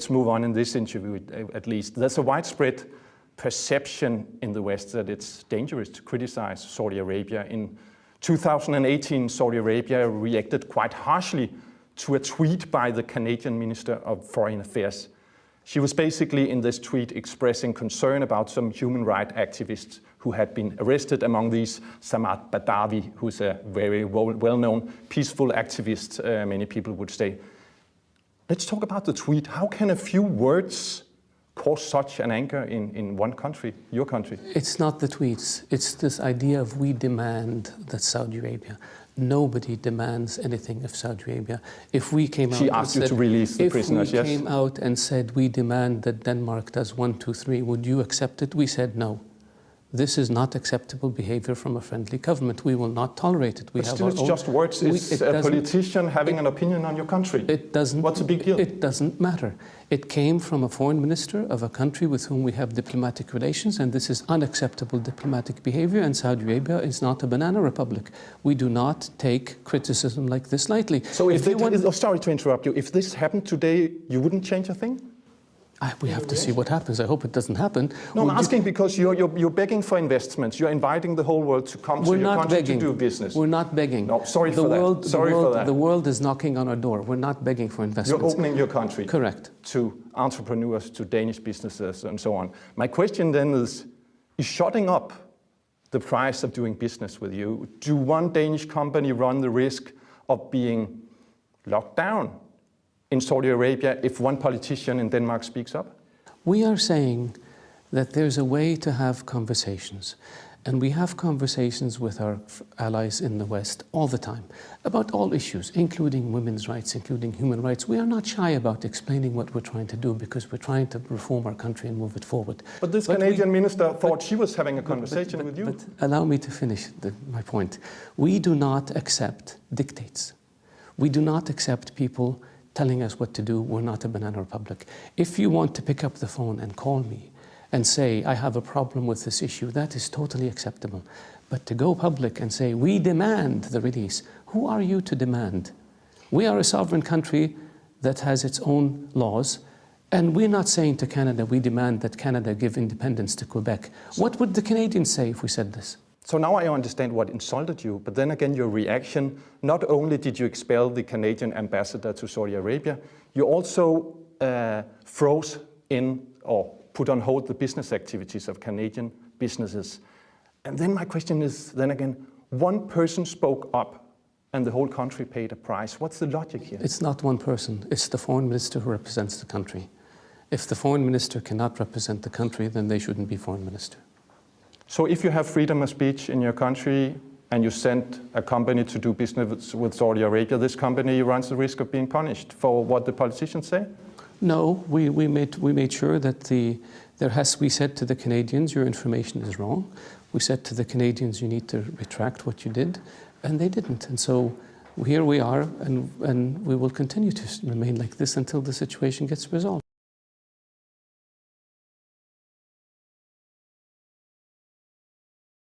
let's move on in this interview at least. There's a widespread perception in the West that it's dangerous to criticize Saudi Arabia. In 2018, Saudi Arabia reacted quite harshly to a tweet by the Canadian Minister of Foreign Affairs. She was basically in this tweet expressing concern about some human rights activists who had been arrested, among these Samad Badawi, who's a very well-known peaceful activist, many people would say. Let's talk about the tweet. How can a few words cause such an anger in one country, your country? It's not the tweets. It's this idea of we demand that Saudi Arabia. Nobody demands anything of Saudi Arabia. If we came out, she asked you to release the prisoners, yes? If we came out and said we demand that Denmark does 1, 2, 3, would you accept it? We said no. This is not acceptable behavior from a friendly government. We will not tolerate it. But still, it's just words. It's a politician having an opinion on your country. It doesn't. What's the big deal? It doesn't matter. It came from a foreign minister of a country with whom we have diplomatic relations, and this is unacceptable diplomatic behavior, and Saudi Arabia is not a banana republic. We do not take criticism like this lightly. So sorry to interrupt you. If this happened today, you wouldn't change a thing? We have to see what happens. I hope it doesn't happen. No, I'm asking because you're begging for investments. You're inviting the whole world to come to your country to do business. We're not begging. No, sorry for that. The world is knocking on our door. We're not begging for investments. You're opening your country. Correct. To entrepreneurs, to Danish businesses, and so on. My question then is shutting up the price of doing business with you? Do one Danish company run the risk of being locked down in Saudi Arabia if one politician in Denmark speaks up? We are saying that there's a way to have conversations. And we have conversations with our allies in the West all the time about all issues, including women's rights, including human rights. We are not shy about explaining what we're trying to do because we're trying to reform our country and move it forward. But this Canadian minister thought she was having a conversation with you. But allow me to finish my point. We do not accept dictates. We do not accept people telling us what to do. We're not a banana republic. If you want to pick up the phone and call me and say, I have a problem with this issue, that is totally acceptable. But to go public and say, we demand the release, who are you to demand? We are a sovereign country that has its own laws, and we're not saying to Canada, we demand that Canada give independence to Quebec. What would the Canadians say if we said this? So now I understand what insulted you, but then again your reaction, not only did you expel the Canadian ambassador to Saudi Arabia, you also froze in or put on hold the business activities of Canadian businesses. And then my question is, then again, one person spoke up and the whole country paid a price. What's the logic here? It's not one person, it's the foreign minister who represents the country. If the foreign minister cannot represent the country, then they shouldn't be foreign minister. So if you have freedom of speech in your country and you send a company to do business with Saudi Arabia, this company runs the risk of being punished for what the politicians say? No, we made sure that we said to the Canadians, your information is wrong. We said to the Canadians, you need to retract what you did, and they didn't. And so here we are, and we will continue to remain like this until the situation gets resolved.